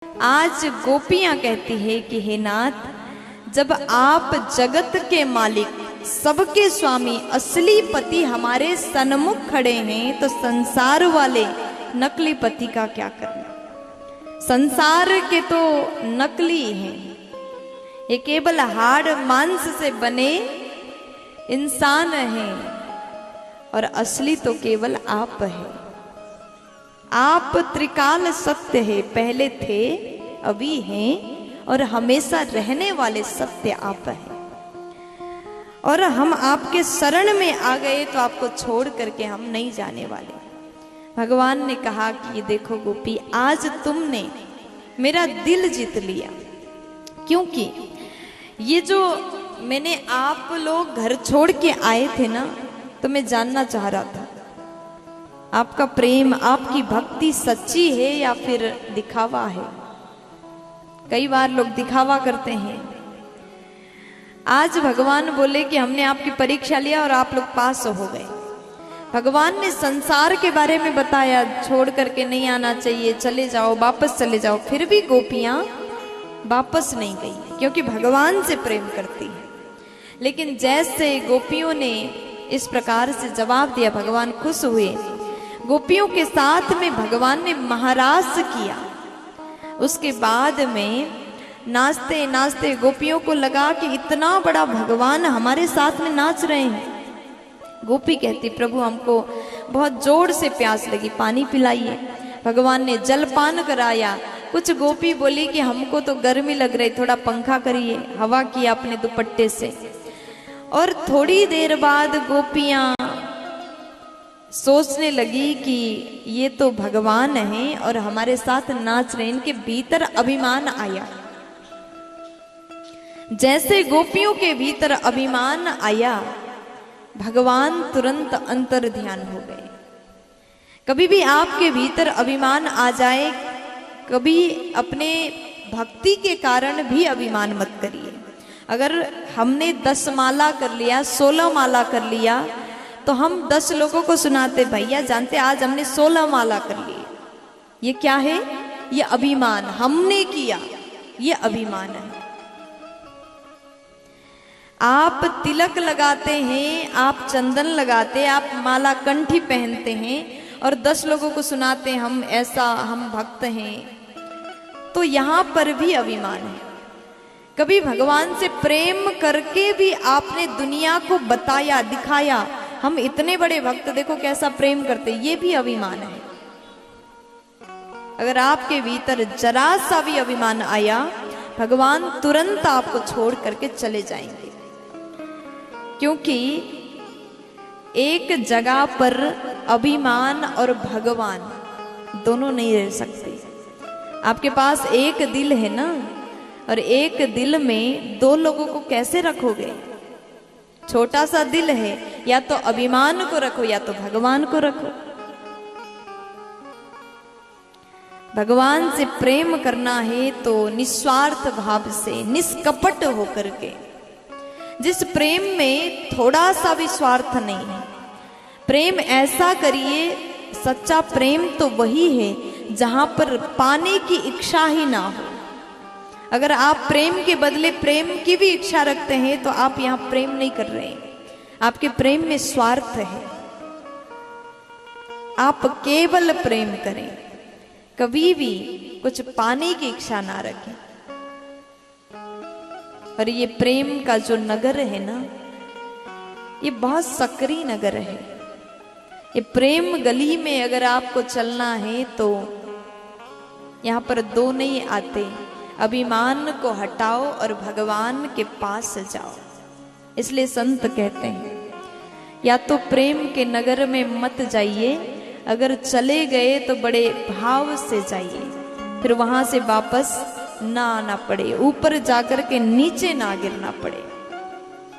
आज गोपियां कहती है कि हे नाथ, जब आप जगत के मालिक, सबके स्वामी, असली पति हमारे सन्मुख खड़े हैं तो संसार वाले नकली पति का क्या करना। संसार के तो नकली हैं, ये केवल हाड़ मांस से बने इंसान हैं और असली तो केवल आप है। आप त्रिकाल सत्य है, पहले थे, अभी हैं और हमेशा रहने वाले सत्य आप हैं। और हम आपके शरण में आ गए तो आपको छोड़ करके हम नहीं जाने वाले। भगवान ने कहा कि ये देखो गोपी, आज तुमने मेरा दिल जीत लिया, क्योंकि ये जो मैंने आप लोग घर छोड़ के आए थे ना, तो मैं जानना चाह रहा था आपका प्रेम, आपकी भक्ति सच्ची है या फिर दिखावा है। कई बार लोग दिखावा करते हैं। आज भगवान बोले कि हमने आपकी परीक्षा लिया और आप लोग पास हो गए। भगवान ने संसार के बारे में बताया, छोड़ करके नहीं आना चाहिए, चले जाओ, वापस चले जाओ। फिर भी गोपियां वापस नहीं गई, क्योंकि भगवान से प्रेम करती है। लेकिन जैसे गोपियों ने इस प्रकार से जवाब दिया, भगवान खुश हुए। गोपियों के साथ में भगवान ने महारास किया। उसके बाद में नाचते नाचते गोपियों को लगा कि इतना बड़ा भगवान हमारे साथ में नाच रहे हैं। गोपी कहती, प्रभु हमको बहुत जोर से प्यास लगी, पानी पिलाइए। भगवान ने जलपान कराया। कुछ गोपी बोली कि हमको तो गर्मी लग रही, थोड़ा पंखा करिए, हवा किया अपने दुपट्टे से। और थोड़ी देर बाद गोपियां सोचने लगी कि ये तो भगवान हैं और हमारे साथ नाच रहे। इनके भीतर अभिमान आया। जैसे गोपियों के भीतर अभिमान आया, भगवान तुरंत अंतर ध्यान हो गए। कभी भी आपके भीतर अभिमान आ जाए, कभी अपने भक्ति के कारण भी अभिमान मत करिए। अगर हमने 10 माला कर लिया, 16 माला कर लिया, तो हम 10 लोगों को सुनाते, भैया जानते आज हमने 16 माला कर ली। ये क्या है? ये अभिमान, हमने किया, ये अभिमान है। आप तिलक लगाते हैं, आप चंदन लगाते, आप माला कंठी पहनते हैं और 10 लोगों को सुनाते हैं हम ऐसा, हम भक्त हैं, तो यहां पर भी अभिमान है। कभी भगवान से प्रेम करके भी आपने दुनिया को बताया, दिखाया, हम इतने बड़े भक्त, देखो कैसा प्रेम करते, ये भी अभिमान है। अगर आपके भीतर जरा सा भी अभिमान आया, भगवान तुरंत आपको छोड़ करके चले जाएंगे। क्योंकि एक जगह पर अभिमान और भगवान दोनों नहीं रह सकते। आपके पास एक दिल है ना, और एक दिल में 2 लोगों को कैसे रखोगे? छोटा सा दिल है, या तो अभिमान को रखो या तो भगवान को रखो। भगवान से प्रेम करना है तो निस्वार्थ भाव से, निष्कपट होकर के, जिस प्रेम में थोड़ा सा भी स्वार्थ नहीं है। प्रेम ऐसा करिए, सच्चा प्रेम तो वही है जहां पर पाने की इच्छा ही ना हो। अगर आप प्रेम के बदले प्रेम की भी इच्छा रखते हैं तो आप यहां प्रेम नहीं कर रहे हैं, आपके प्रेम में स्वार्थ है। आप केवल प्रेम करें, कभी भी कुछ पाने की इच्छा ना रखें। और ये प्रेम का जो नगर है ना, ये बहुत सकरी नगर है। ये प्रेम गली में अगर आपको चलना है तो यहां पर 2 नहीं आते। अभिमान को हटाओ और भगवान के पास जाओ। इसलिए संत कहते हैं, या तो प्रेम के नगर में मत जाइए, अगर चले गए तो बड़े भाव से जाइए, फिर वहां से वापस ना आना पड़े, ऊपर जाकर के नीचे ना गिरना पड़े।